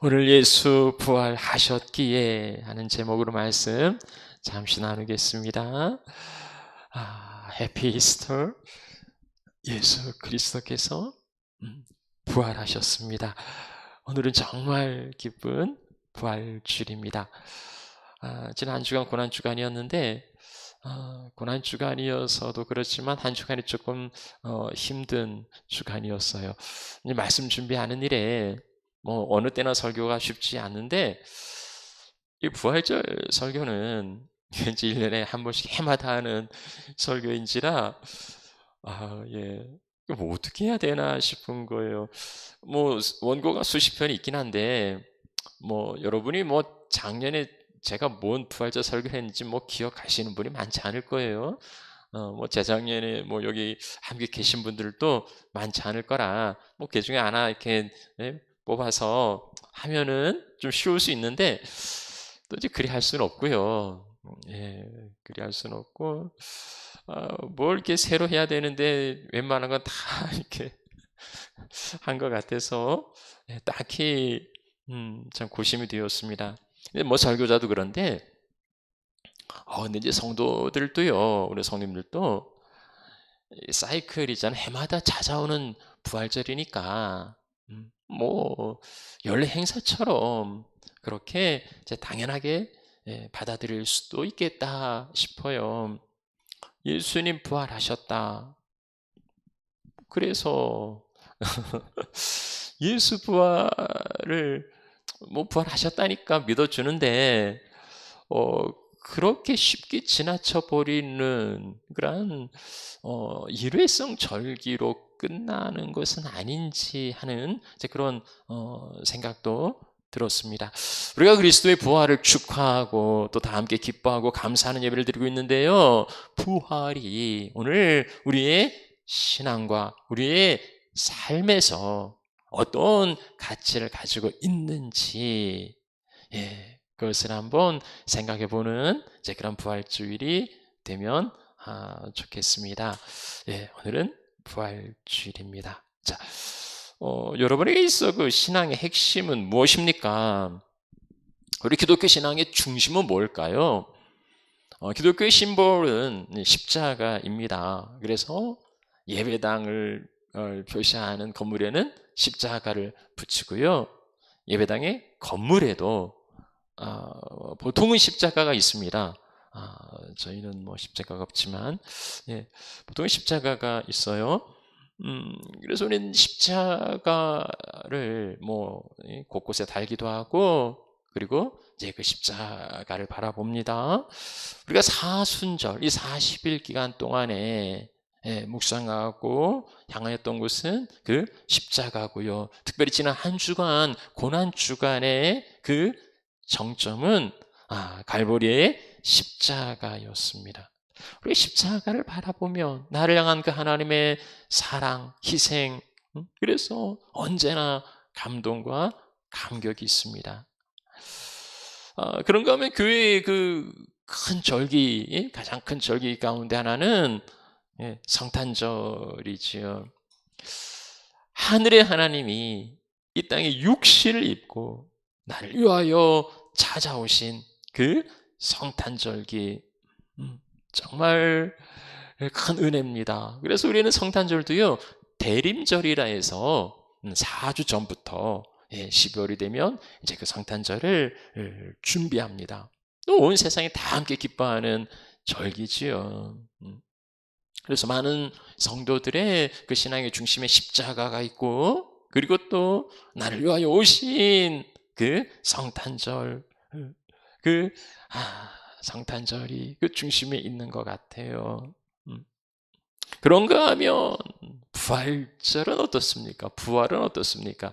오늘 예수 부활하셨기에 하는 제목으로 말씀 잠시 나누겠습니다. 해피 이스터. 예수 그리스도께서 부활하셨습니다. 오늘은 정말 기쁜 부활주일입니다. 지난 한 주간 고난주간이었는데 고난주간이어서도 그렇지만 한 주간이 조금 힘든 주간이었어요. 말씀 준비하는 일에 어느 때나 설교가 쉽지 않는데 이 부활절 설교는 왠지 1년에 한 번씩 해마다 하는 설교인지라 예. 어떻게 해야 되나 싶은 거예요. 원고가 수십 편이 있긴 한데 여러분이 작년에 제가 뭔 부활절 설교했는지 기억하시는 분이 많지 않을 거예요. 재작년에 여기 함께 계신 분들도 많지 않을 거라 그 중에 하나 이렇게 뽑아서 하면은 좀 쉬울 수 있는데 또 이제 그리 할 수는 없고요. 예, 그리 할 수는 없고 뭘 이렇게 새로 해야 되는데 웬만한 건 다 이렇게 한 것 같아서 딱히 참 고심이 되었습니다. 근데 설교자도 그런데 근데 이제 성도들도요, 우리 성님들도 사이클이잖아요. 해마다 찾아오는 부활절이니까 연례 행사처럼 그렇게 이제 당연하게 받아들일 수도 있겠다 싶어요. 예수님 부활하셨다. 그래서 예수 부활을 부활하셨다니까 믿어주는데 그렇게 쉽게 지나쳐 버리는 그런 일회성 절기로 끝나는 것은 아닌지 하는 그런 생각도 들었습니다. 우리가 그리스도의 부활을 축하하고 또 다 함께 기뻐하고 감사하는 예배를 드리고 있는데요. 부활이 오늘 우리의 신앙과 우리의 삶에서 어떤 가치를 가지고 있는지 그것을 한번 생각해 보는 그런 부활주일이 되면 좋겠습니다. 오늘은 부활주일입니다. 자, 여러분에게 있어 그 신앙의 핵심은 무엇입니까? 우리 기독교 신앙의 중심은 뭘까요? 기독교의 심볼은 십자가입니다. 그래서 예배당을 표시하는 건물에는 십자가를 붙이고요. 예배당의 건물에도 보통은 십자가가 있습니다. 저희는 십자가가 없지만 보통은 십자가가 있어요. 그래서 우리는 십자가를 곳곳에 달기도 하고 그리고 이제 그 십자가를 바라봅니다. 우리가 사순절 이 40일 기간 동안에 묵상하고 향하였던 곳은 그 십자가고요. 특별히 지난 한 주간 고난 주간의 그 정점은 갈보리의 십자가였습니다. 우리 십자가를 바라보면 나를 향한 그 하나님의 사랑, 희생, 그래서 언제나 감동과 감격이 있습니다. 그런가 하면 교회의 그 큰 절기, 가장 큰 절기 가운데 하나는 성탄절이지요. 하늘의 하나님이 이 땅에 육신을 입고 나를 위하여 찾아오신 그 성탄절기, 정말 큰 은혜입니다. 그래서 우리는 성탄절도요, 대림절이라 해서 4주 전부터 12월이 되면 이제 그 성탄절을 준비합니다. 또 온 세상이 다 함께 기뻐하는 절기지요. 그래서 많은 성도들의 그 신앙의 중심에 십자가가 있고, 그리고 또 나를 위하여 오신 그 성탄절, 그 성탄절이 그 중심에 있는 것 같아요. 그런가 하면 부활절은 어떻습니까? 부활은 어떻습니까?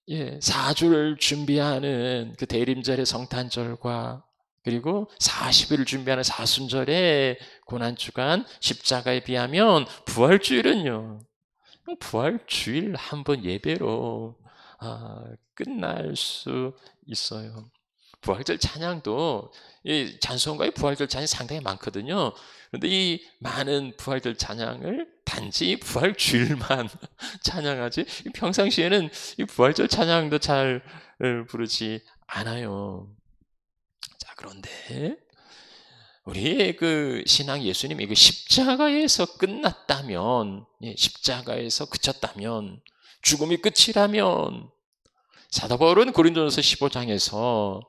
4주를 준비하는 그 대림절의 성탄절과 그리고 40일을 준비하는 사순절의 고난주간 십자가에 비하면 부활주일은요, 부활주일 한 번 예배로 끝날 수 있어요. 부활절 찬양도 이 찬송가의 부활절 찬양이 상당히 많거든요. 그런데 이 많은 부활절 찬양을 단지 부활 주일만 찬양하지 평상시에는 이 부활절 찬양도 잘 부르지 않아요. 자, 그런데 우리의 그 신앙 예수님이 그 십자가에서 끝났다면, 십자가에서 그쳤다면, 죽음이 끝이라면, 사도 바울은 고린도전서 15장에서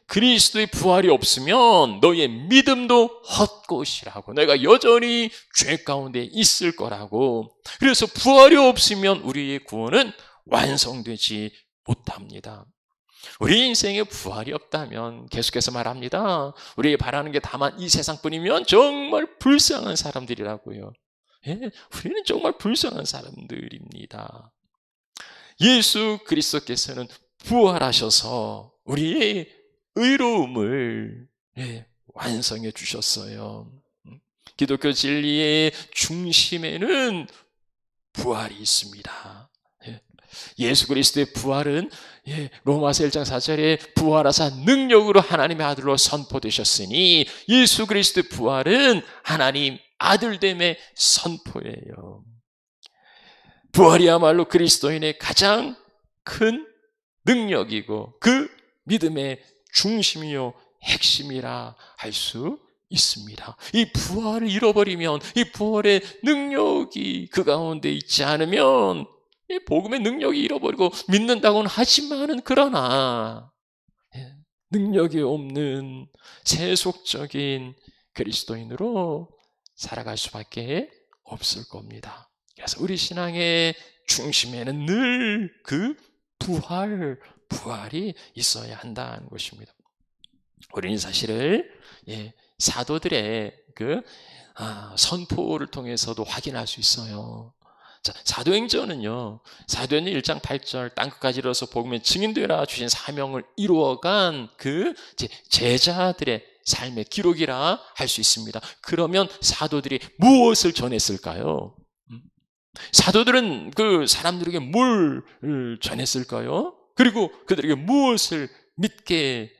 그리스도의 부활이 없으면 너희의 믿음도 헛것이라고, 너희가 여전히 죄 가운데 있을 거라고. 그래서 부활이 없으면 우리의 구원은 완성되지 못합니다. 우리 인생에 부활이 없다면, 계속해서 말합니다, 우리 바라는 게 다만 이 세상뿐이면 정말 불쌍한 사람들이라고요. 우리는 정말 불쌍한 사람들입니다. 예수 그리스도께서는 부활하셔서 우리의 의로움을 완성해 주셨어요. 기독교 진리의 중심에는 부활이 있습니다. 예수 그리스도의 부활은 로마서 1장 4절에 부활하사 능력으로 하나님의 아들로 선포되셨으니, 예수 그리스도의 부활은 하나님 아들됨의 선포예요. 부활이야말로 그리스도인의 가장 큰 능력이고 그 믿음의 중심이요 핵심이라 할 수 있습니다. 이 부활을 잃어버리면, 이 부활의 능력이 그 가운데 있지 않으면 이 복음의 능력이 잃어버리고, 믿는다고는 하지만은 그러나 능력이 없는 세속적인 그리스도인으로 살아갈 수밖에 없을 겁니다. 그래서 우리 신앙의 중심에는 늘 그 부활이 있어야 한다는 것입니다. 우리는 사실을 사도들의 그 선포를 통해서도 확인할 수 있어요. 자, 사도행전은요, 사도행전 1장 8절 땅끝까지 이르러서 복음의 증인되라 주신 사명을 이루어간 그 제자들의 삶의 기록이라 할 수 있습니다. 그러면 사도들이 무엇을 전했을까요? 사도들은 그 사람들에게 뭘 전했을까요? 그리고 그들에게 무엇을 믿게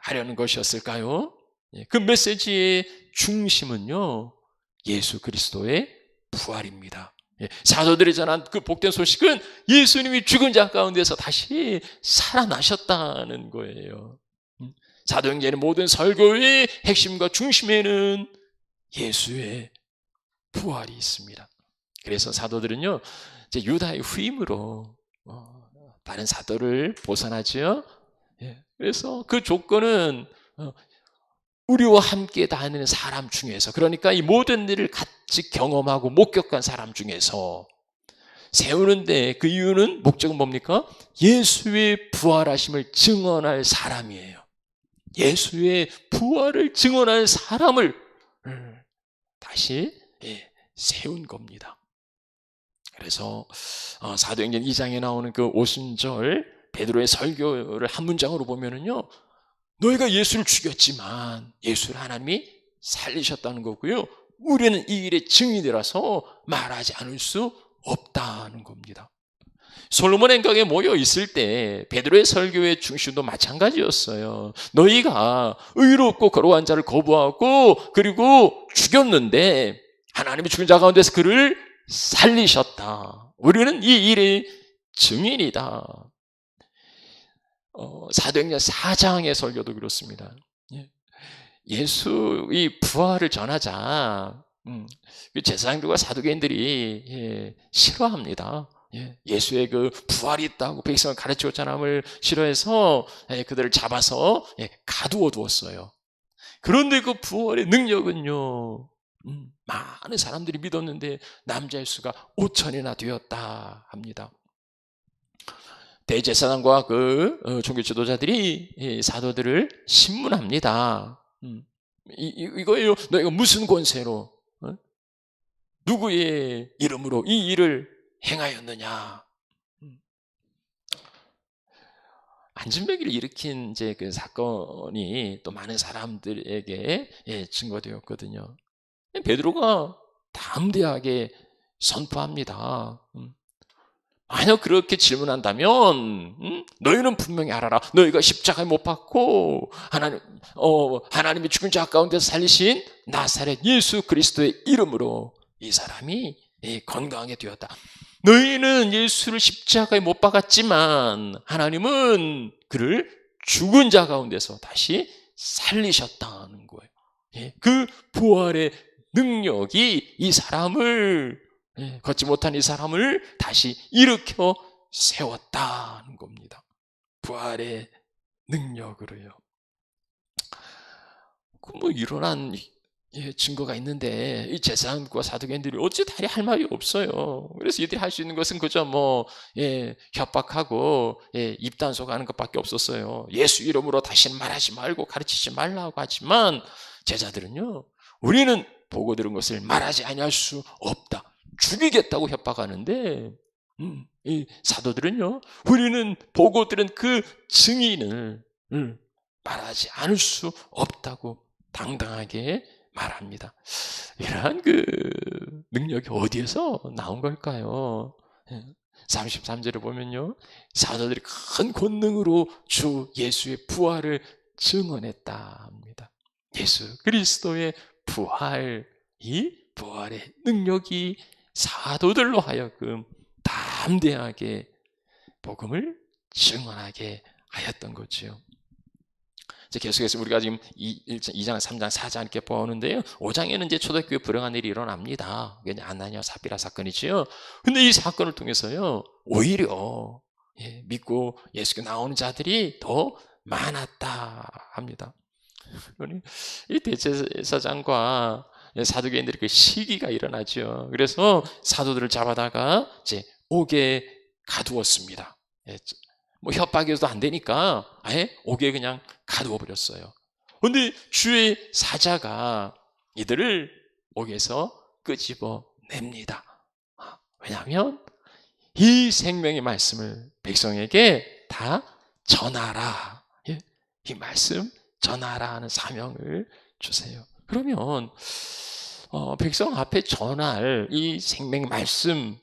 하려는 것이었을까요? 그 메시지의 중심은요, 예수 그리스도의 부활입니다. 사도들이 전한 그 복된 소식은 예수님이 죽은 자 가운데서 다시 살아나셨다는 거예요. 사도행전의 모든 설교의 핵심과 중심에는 예수의 부활이 있습니다. 그래서 사도들은요, 이제 유다의 후임으로 다른 사도를 보선하죠. 그래서 그 조건은 우리와 함께 다니는 사람 중에서, 그러니까 이 모든 일을 같이 경험하고 목격한 사람 중에서 세우는데, 그 이유는 목적은 뭡니까? 예수의 부활하심을 증언할 사람이에요. 예수의 부활을 증언할 사람을 다시 세운 겁니다. 그래서 사도행전 2장에 나오는 그 오순절 베드로의 설교를 한 문장으로 보면은요, 너희가 예수를 죽였지만 예수를 하나님이 살리셨다는 거고요, 우리는 이 일의 증인이라서 말하지 않을 수 없다는 겁니다. 솔로몬 행각에 모여 있을 때 베드로의 설교의 중심도 마찬가지였어요. 너희가 의롭고 거룩한 자를 거부하고 그리고 죽였는데 하나님이 죽은 자 가운데서 그를 살리셨다. 우리는 이 일의 증인이다. 사도행전 4장의 설교도 그렇습니다. 예수의 부활을 전하자 제사장들과 사두개인들이 싫어합니다. 예수의 그 부활이 있다고 백성을 가르치고 전함을 싫어해서 그들을 잡아서 가두어 두었어요. 그런데 그 부활의 능력은요, 많은 사람들이 믿었는데 남자의 수가 5천이나 되었다 합니다. 대제사장과 그 종교 지도자들이 사도들을 신문합니다. 이거예요. 너희가 무슨 권세로 누구의 이름으로 이 일을 행하였느냐? 안진뱅이를 일으킨 이제 그 사건이 또 많은 사람들에게 증거되었거든요. 베드로가 담대하게 선포합니다. 만약 그렇게 질문한다면 너희는 분명히 알아라. 너희가 십자가에 못 박고 하나님이 죽은 자 가운데서 살리신 나사렛 예수 그리스도의 이름으로 이 사람이 건강하게 되었다. 너희는 예수를 십자가에 못 박았지만 하나님은 그를 죽은 자 가운데서 다시 살리셨다는 거예요. 그 부활의 능력이 이 사람을, 걷지 못한 이 사람을 다시 일으켜 세웠다는 겁니다. 부활의 능력으로요. 뭐 일어난 증거가 있는데 이 제사장과 사두개인들이 어찌 다리 할 말이 없어요. 그래서 이들이 할 수 있는 것은 그저 협박하고 입단속하는 것밖에 없었어요. 예수 이름으로 다시는 말하지 말고 가르치지 말라고 하지만 제자들은요, 우리는 보고 들은 것을 말하지 아니할 수 없다, 죽이겠다고 협박하는데 이 사도들은요, 우리는 보고 들은 그 증인을 말하지 않을 수 없다고 당당하게 말합니다. 이러한 그 능력이 어디에서 나온 걸까요? 33절에 보면요, 사도들이 큰 권능으로 주 예수의 부활을 증언했다 합니다. 예수 그리스도의 부활, 이 부활의 능력이 사도들로 하여금 담대하게 복음을 증언하게 하였던 거지요. 계속해서 우리가 지금 2장, 3장, 4장 이렇게 보는데요, 5장에는 이제 초대교회 불행한 일이 일어납니다. 그게 아나니아 사피라 사건이지요. 근데 이 사건을 통해서요, 오히려 믿고 예수께 나오는 자들이 더 많았다 합니다. 이 대제사장과 사두개인들이 그 시기가 일어나죠. 그래서 사도들을 잡아다가 이제 옥에 가두었습니다. 협박해도 안 되니까 아예 옥에 그냥 가두어 버렸어요. 그런데 주의 사자가 이들을 옥에서 끄집어 냅니다. 왜냐하면 이 생명의 말씀을 백성에게 다 전하라, 이 말씀 전하라 하는 사명을 주세요. 그러면 백성 앞에 전할 이 생명의 말씀은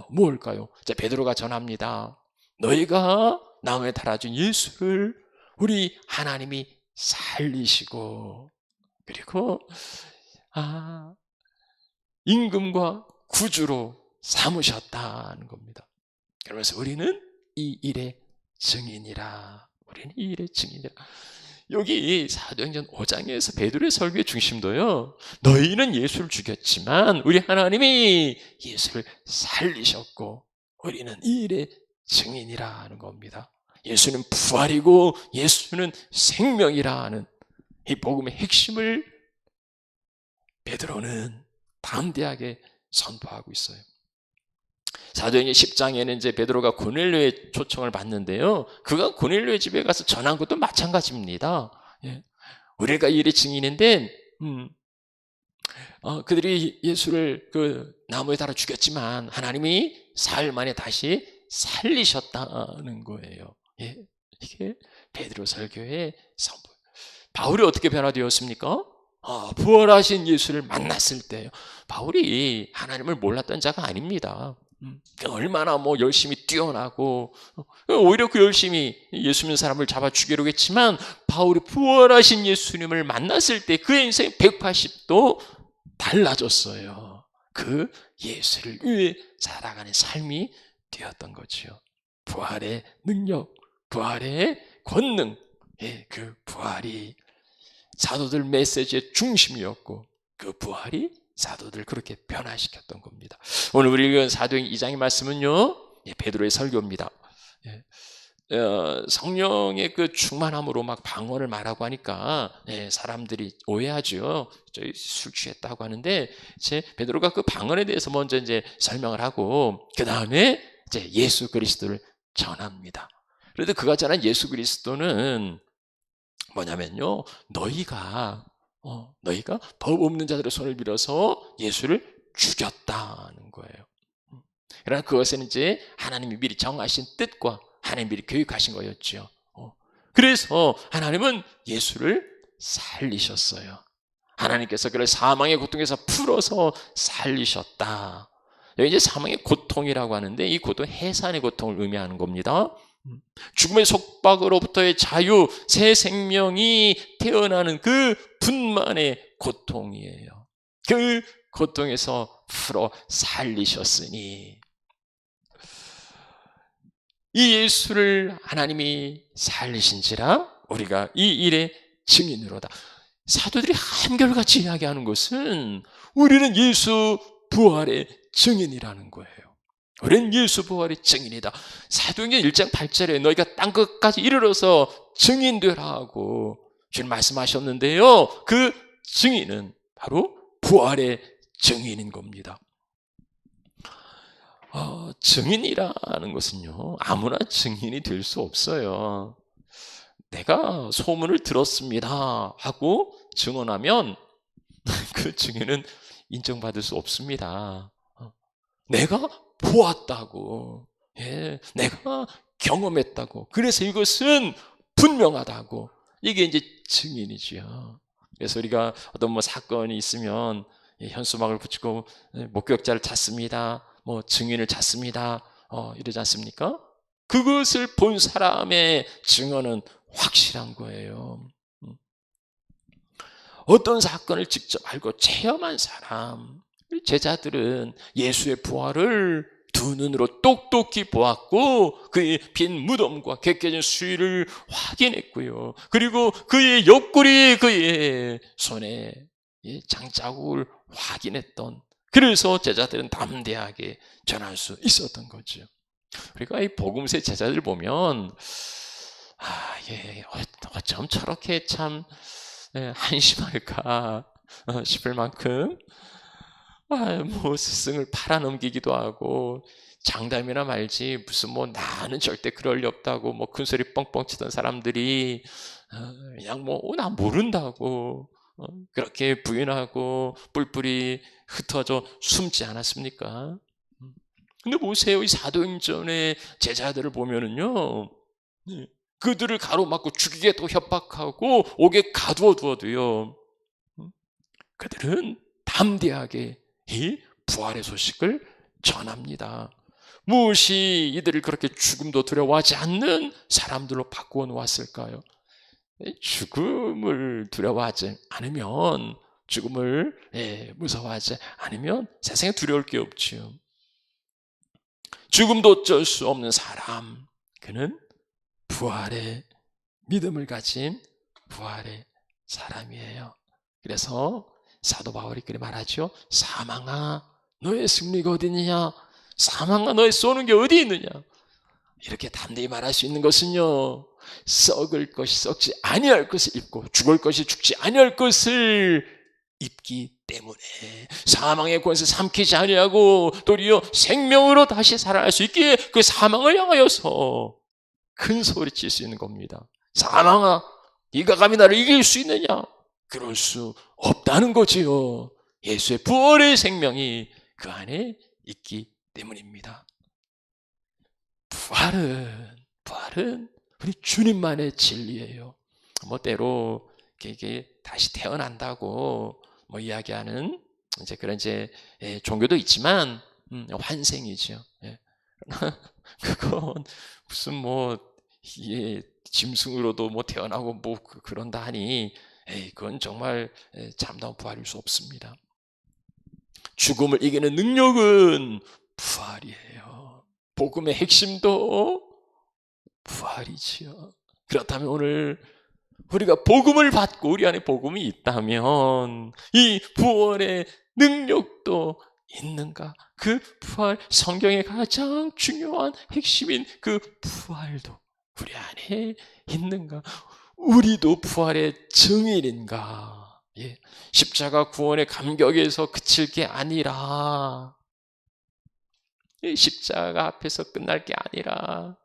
무엇일까요? 베드로가 전합니다. 너희가 나무에 달아준 예수를 우리 하나님이 살리시고, 그리고 임금과 구주로 삼으셨다는 겁니다. 그러면서 우리는 이 일의 증인이라. 우리는 이 일의 증인이라. 여기 사도행전 5장에서 베드로의 설교의 중심도요, 너희는 예수를 죽였지만 우리 하나님이 예수를 살리셨고 우리는 이 일의 증인이라는 겁니다. 예수는 부활이고 예수는 생명이라는 이 복음의 핵심을 베드로는 담대하게 선포하고 있어요. 사도행전 10장에는 이제 베드로가 고넬료의 초청을 받는데요, 그가 고넬료의 집에 가서 전한 것도 마찬가지입니다. 우리가 이 일의 증인인데 그들이 예수를 그 나무에 달아 죽였지만 하나님이 사흘 만에 다시 살리셨다는 거예요. 이게 베드로 설교의 선포. 바울이 어떻게 변화되었습니까? 부활하신 예수를 만났을 때요. 바울이 하나님을 몰랐던 자가 아닙니다. 얼마나 열심히 뛰어나고 오히려 그 열심히 예수 믿는 사람을 잡아 죽이려고 했지만, 바울이 부활하신 예수님을 만났을 때 그의 인생이 180도 달라졌어요. 그 예수를 위해 살아가는 삶이 되었던 거지요. 부활의 능력, 부활의 권능, 그 부활이 사도들 메시지의 중심이었고 그 부활이 사도들 그렇게 변화시켰던 겁니다. 오늘 우리 읽은 사도행 2장의 말씀은요, 베드로의 설교입니다. 성령의 그 충만함으로 막 방언을 말하고 하니까 사람들이 오해하죠. 저희 술 취했다고 하는데, 이제 베드로가 그 방언에 대해서 먼저 이제 설명을 하고 그 다음에 이제 예수 그리스도를 전합니다. 그런데 그가 전한 예수 그리스도는 뭐냐면요, 너희가 법 없는 자들의 손을 빌어서 예수를 죽였다는 거예요. 그러나 그것은 이제 하나님이 미리 정하신 뜻과 하나님이 미리 계획하신 거였죠. 그래서 하나님은 예수를 살리셨어요. 하나님께서 그를 사망의 고통에서 풀어서 살리셨다. 여기 이제 사망의 고통 고통이라고 하는데 이 고통 해산의 고통을 의미하는 겁니다. 죽음의 속박으로부터의 자유, 새 생명이 태어나는 그 분만의 고통이에요. 그 고통에서 풀어 살리셨으니 이 예수를 하나님이 살리신지라 우리가 이 일의 증인으로다. 사도들이 한결같이 이야기하는 것은 우리는 예수 부활의 증인이라는 거예요. 우리는 예수 부활의 증인이다. 사도행전 1장 8절에 너희가 땅 끝까지 이르러서 증인되라 하고 주님 말씀하셨는데요. 그 증인은 바로 부활의 증인인 겁니다. 증인이라는 것은요, 아무나 증인이 될 수 없어요. 내가 소문을 들었습니다 하고 증언하면 그 증인은 인정받을 수 없습니다. 내가 보았다고, 내가 경험했다고, 그래서 이것은 분명하다고, 이게 이제 증인이지요. 그래서 우리가 어떤 사건이 있으면 현수막을 붙이고 목격자를 찾습니다, 증인을 찾습니다, 이러지 않습니까? 그것을 본 사람의 증언은 확실한 거예요. 어떤 사건을 직접 알고 체험한 사람, 제자들은 예수의 부활을 두 눈으로 똑똑히 보았고 그의 빈 무덤과 개겨진 수위를 확인했고요. 그리고 그의 옆구리, 그의 손에 장자국을 확인했던, 그래서 제자들은 담대하게 전할 수 있었던 거죠. 그러니까 이 복음서의 제자들 보면 어쩜 저렇게 참 한심할까 싶을 만큼 스승을 팔아넘기기도 하고 장담이나 말지 무슨 나는 절대 그럴 리 없다고 큰소리 뻥뻥 치던 사람들이 그냥 나 모른다고 그렇게 부인하고 뿔뿔이 흩어져 숨지 않았습니까? 근데 보세요, 이 사도행전의 제자들을 보면은요, 그들을 가로막고 죽이게도 협박하고 옥에 가두어 두어도요, 그들은 담대하게 이 부활의 소식을 전합니다. 무엇이 이들을 그렇게 죽음도 두려워하지 않는 사람들로 바꾸어 놓았을까요? 죽음을 두려워하지 않으면, 죽음을 무서워하지 않으면 세상에 두려울 게 없지요. 죽음도 어쩔 수 없는 사람, 그는 부활의 믿음을 가진 부활의 사람이에요. 그래서 사도 바울이 그렇게 말하죠. 사망아, 너의 승리가 어디 있느냐? 사망아, 너의 쏘는 게 어디 있느냐? 이렇게 담대히 말할 수 있는 것은요, 썩을 것이 썩지 아니할 것을 입고 죽을 것이 죽지 아니할 것을 입기 때문에, 사망의 권세 삼키지 아니하고 도리어 생명으로 다시 살아날 수 있기에 그 사망을 향하여서 큰 소리칠 수 있는 겁니다. 사망아, 네가 감히 나를 이길 수 있느냐? 그럴 수 없다는 거지요. 예수의 부활의 생명이 그 안에 있기 때문입니다. 부활은 우리 주님만의 진리예요. 때로 이게 다시 태어난다고 이야기하는 그런 종교도 있지만 환생이죠. 그건 무슨 짐승으로도 태어나고 그런다 하니 그건 정말 참다운 부활일 수 없습니다. 죽음을 이기는 능력은 부활이에요. 복음의 핵심도 부활이지요. 그렇다면 오늘 우리가 복음을 받고 우리 안에 복음이 있다면 이 부활의 능력도 있는가? 그 부활, 성경의 가장 중요한 핵심인 그 부활도 우리 안에 있는가? 우리도 부활의 증인인가? 십자가 구원의 감격에서 그칠 게 아니라, 십자가 앞에서 끝날 게 아니라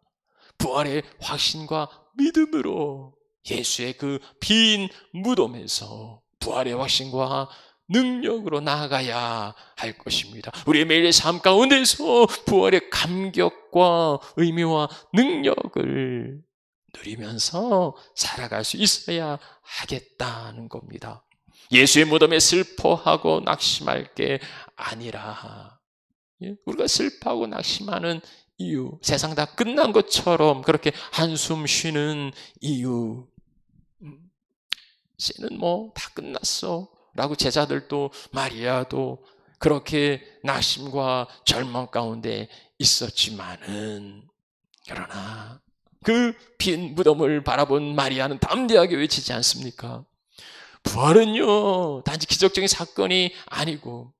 부활의 확신과 믿음으로 예수의 그 빈 무덤에서 부활의 확신과 능력으로 나아가야 할 것입니다. 우리의 매일의 삶 가운데서 부활의 감격과 의미와 능력을 누리면서 살아갈 수 있어야 하겠다는 겁니다. 예수의 무덤에 슬퍼하고 낙심할 게 아니라 예? 우리가 슬퍼하고 낙심하는 이유, 세상 다 끝난 것처럼 그렇게 한숨 쉬는 이유, 이제는 뭐 다 끝났어 라고 제자들도 마리아도 그렇게 낙심과 절망 가운데 있었지만은, 그러나 그 빈 무덤을 바라본 마리아는 담대하게 외치지 않습니까? 부활은요 단지 기적적인 사건이 아니고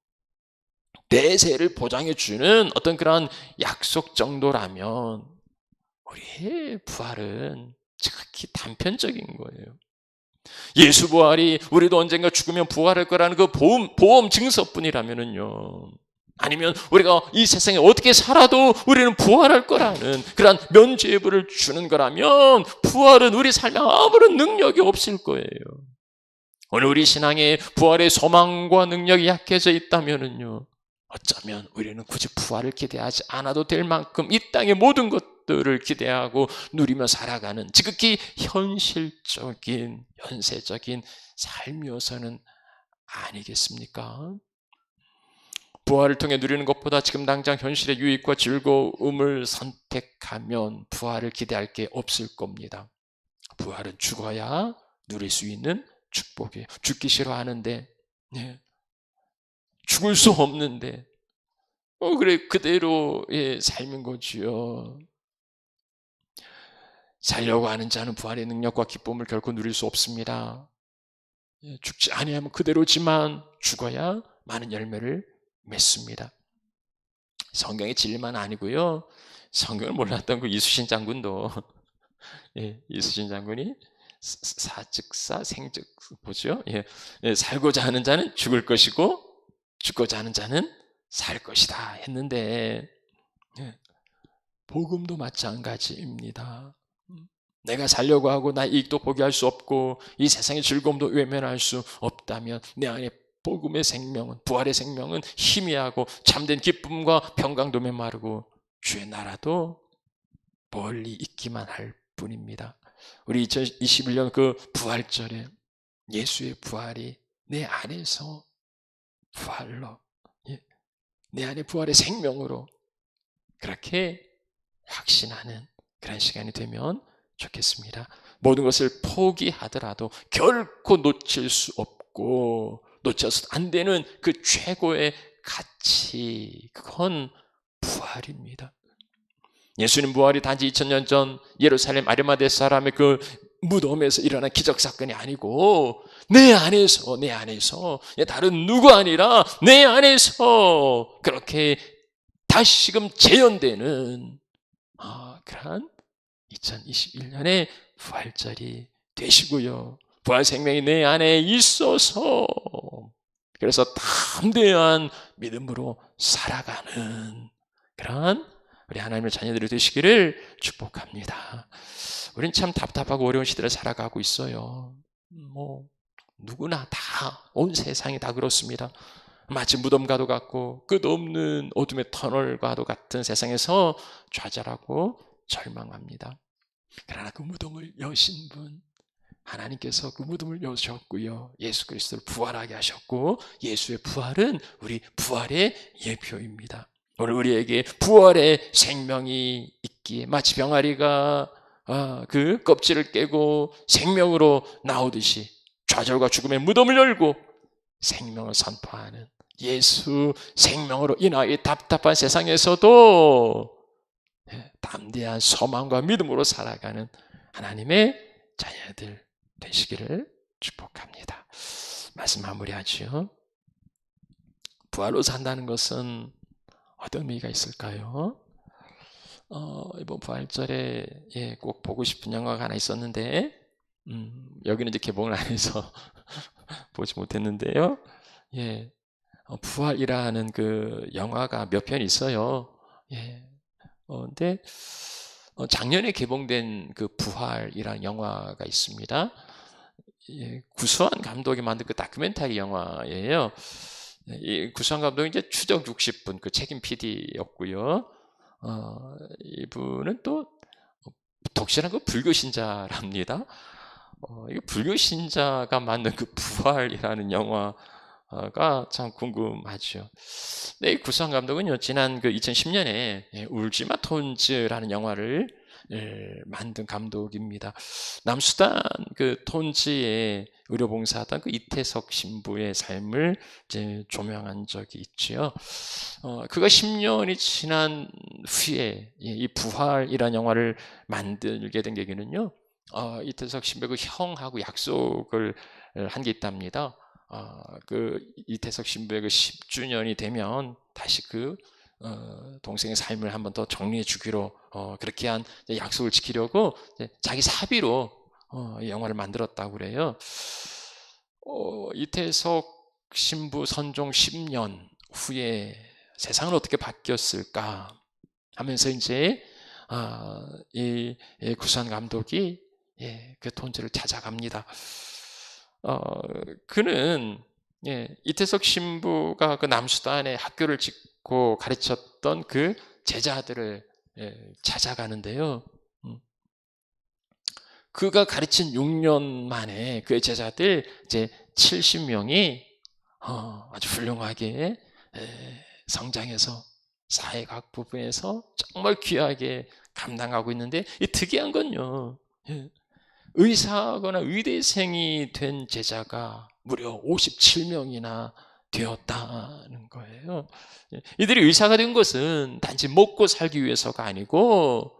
내세를 보장해 주는 어떤 그런 약속 정도라면, 우리의 부활은 지극히 단편적인 거예요. 예수 부활이 우리도 언젠가 죽으면 부활할 거라는 그 보험 증서뿐이라면은요, 아니면 우리가 이 세상에 어떻게 살아도 우리는 부활할 거라는 그러한 면죄부를 주는 거라면, 부활은 우리 삶에 아무런 능력이 없을 거예요. 오늘 우리 신앙에 부활의 소망과 능력이 약해져 있다면은요, 어쩌면 우리는 굳이 부활을 기대하지 않아도 될 만큼 이 땅의 모든 것들을 기대하고 누리며 살아가는 지극히 현실적인, 현세적인 삶이어서는 아니겠습니까? 부활을 통해 누리는 것보다 지금 당장 현실의 유익과 즐거움을 선택하면 부활을 기대할 게 없을 겁니다. 부활은 죽어야 누릴 수 있는 축복이에요. 죽기 싫어하는데, 네. 죽을 수 없는데, 그래, 그대로, 삶인 거지요. 살려고 하는 자는 부활의 능력과 기쁨을 결코 누릴 수 없습니다. 죽지 아니하면 그대로지만 죽어야 많은 열매를 맺습니다. 성경의 진리만 아니고요, 성경을 몰랐던 그 이수신 장군도, 이수신 장군이 사즉사 생즉 보죠. 살고자 하는 자는 죽을 것이고 죽고자 하는 자는 살 것이다 했는데, 복음도 마찬가지입니다. 내가 살려고 하고 나 이익도 포기할 수 없고 이 세상의 즐거움도 외면할 수 없다면 내 안에 복음의 생명은, 부활의 생명은 희미하고 참된 기쁨과 평강도 메마르고 주의 나라도 멀리 있기만 할 뿐입니다. 우리 2021년 그 부활절에 예수의 부활이 내 안에서 부활로, 내 안에 부활의 생명으로 그렇게 확신하는 그런 시간이 되면 좋겠습니다. 모든 것을 포기하더라도 결코 놓칠 수 없고 놓쳐서 안 되는 그 최고의 가치, 그건 부활입니다. 예수님 부활이 단지 2000년 전 예루살렘 아리마대 사람의 그 무덤에서 일어난 기적사건이 아니고 내 안에서 다른 누구 아니라 내 안에서 그렇게 다시금 재현되는 그러한 2021년의 부활절이 되시고요. 부활 생명이 내 안에 있어서 그래서 담대한 믿음으로 살아가는 그러한 우리 하나님의 자녀들이 되시기를 축복합니다. 우린 참 답답하고 어려운 시대를 살아가고 있어요. 누구나 다, 온 세상이 다 그렇습니다. 마치 무덤과도 같고 끝없는 어둠의 터널과도 같은 세상에서 좌절하고 절망합니다. 그러나 그 무덤을 여신 분, 하나님께서 그 무덤을 여셨고요, 예수 그리스도를 부활하게 하셨고, 예수의 부활은 우리 부활의 예표입니다. 오늘 우리에게 부활의 생명이 있기에 마치 병아리가 그 껍질을 깨고 생명으로 나오듯이 좌절과 죽음의 무덤을 열고 생명을 선포하는, 예수 생명으로 인하여 답답한 세상에서도 담대한 소망과 믿음으로 살아가는 하나님의 자녀들 되시기를 축복합니다. 말씀 마무리하죠. 부활로 산다는 것은 어떤 의미가 있을까요? 이번 부활절에 꼭 보고 싶은 영화가 하나 있었는데, 여기는 이제 개봉을 안 해서 보지 못했는데요. 부활이라는 그 영화가 몇 편 있어요. 근데 작년에 개봉된 그 부활이라는 영화가 있습니다. 구수한 감독이 만든 그 다큐멘터리 영화예요. 이 구수한 감독이 이제 추적 60분 그 책임 PD였고요. 이분은 또 독실한 그 불교 신자랍니다. 이 불교 신자가 만든 그 부활이라는 영화, 참 궁금하죠. 네, 구수한 감독은요, 지난 그 2010년에 울지마 톤즈라는 영화를 만든 감독입니다. 남수단 그 톤즈에 의료봉사하던 그 이태석 신부의 삶을 이제 조명한 적이 있지요. 그가 10년이 지난 후에 이 부활이라는 영화를 만들게 된 계기는요, 이태석 신부의 그 형하고 약속을 한 게 있답니다. 그 이태석 신부의 그 10주년이 되면 다시 그 동생의 삶을 한번 더 정리해 주기로 그렇게 한 약속을 지키려고 자기 사비로 이 영화를 만들었다고 그래요. 이태석 신부 선종 10년 후에 세상은 어떻게 바뀌었을까 하면서 이제 이 구수한 감독이 그 톤즈를 찾아갑니다. 그는 이태석 신부가 그 남수단에 학교를 짓고 가르쳤던 그 제자들을 찾아가는데요. 그가 가르친 6년 만에 그 제자들 이제 70명이 아주 훌륭하게 성장해서 사회과학 부분에서 정말 귀하게 감당하고 있는데, 이 특이한 건요, 의사거나 의대생이 된 제자가 무려 57명이나 되었다는 거예요. 이들이 의사가 된 것은 단지 먹고 살기 위해서가 아니고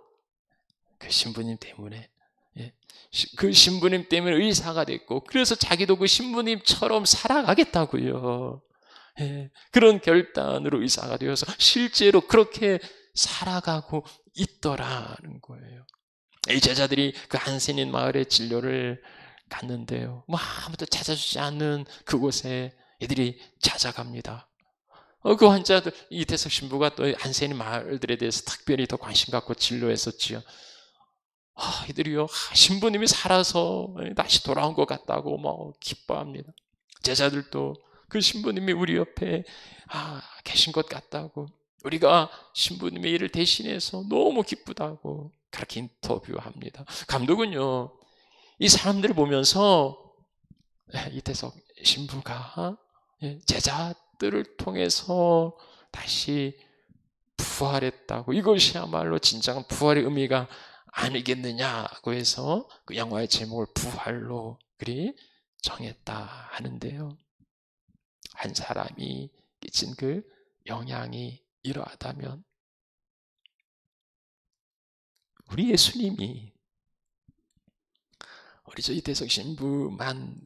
그 신부님 때문에, 그 신부님 때문에 의사가 됐고, 그래서 자기도 그 신부님처럼 살아가겠다고요. 그런 결단으로 의사가 되어서 실제로 그렇게 살아가고 있더라는 거예요. 이 제자들이 그 한센인 마을의 진료를 갔는데요, 아무도 찾아주지 않는 그곳에 이들이 찾아갑니다. 그 환자들, 이태석 신부가 또 한센인 마을들에 대해서 특별히 더 관심 갖고 진료했었지요. 이들이요, 신부님이 살아서 다시 돌아온 것 같다고 기뻐합니다. 제자들도 그 신부님이 우리 옆에 계신 것 같다고, 우리가 신부님의 일을 대신해서 너무 기쁘다고 그렇게 인터뷰합니다. 감독은요, 이 사람들을 보면서 이태석 신부가 제자들을 통해서 다시 부활했다고, 이것이야말로 진정한 부활의 의미가 아니겠느냐고 해서 그 영화의 제목을 부활로 그리 정했다 하는데요. 한 사람이 끼친 그 영향이 이러하다면 우리 예수님이 우리 저 이태석 신부만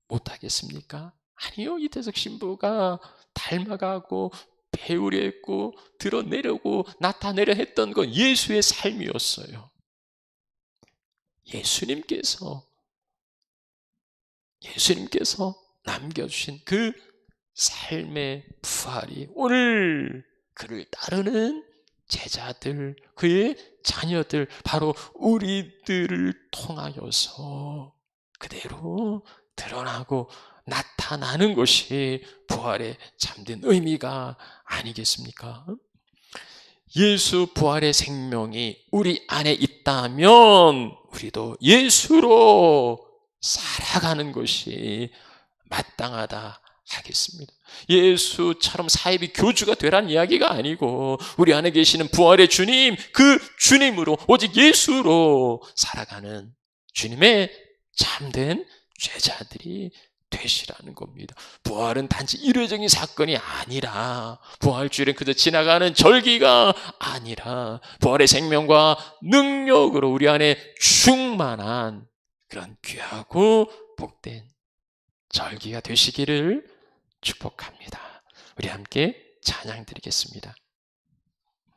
못하겠습니까? 아니요, 이태석 신부가 닮아가고 배우려 했고 드러내려고 나타내려 했던 건 예수의 삶이었어요. 예수님께서 남겨주신 그 삶의 부활이 오늘 그를 따르는 제자들, 그의 자녀들, 바로 우리들을 통하여서 그대로 드러나고 나타나는 것이 부활의 참된 의미가 아니겠습니까? 예수 부활의 생명이 우리 안에 있다면 우리도 예수로 살아가는 것이 마땅하다 하겠습니다. 예수처럼 사이비 교주가 되라는 이야기가 아니고, 우리 안에 계시는 부활의 주님, 그 주님으로, 오직 예수로 살아가는 주님의 참된 제자들이 되시라는 겁니다. 부활은 단지 일회적인 사건이 아니라, 부활주일은 그저 지나가는 절기가 아니라, 부활의 생명과 능력으로 우리 안에 충만한 그런 귀하고 복된 절기가 되시기를 축복합니다. 우리 함께 찬양 드리겠습니다.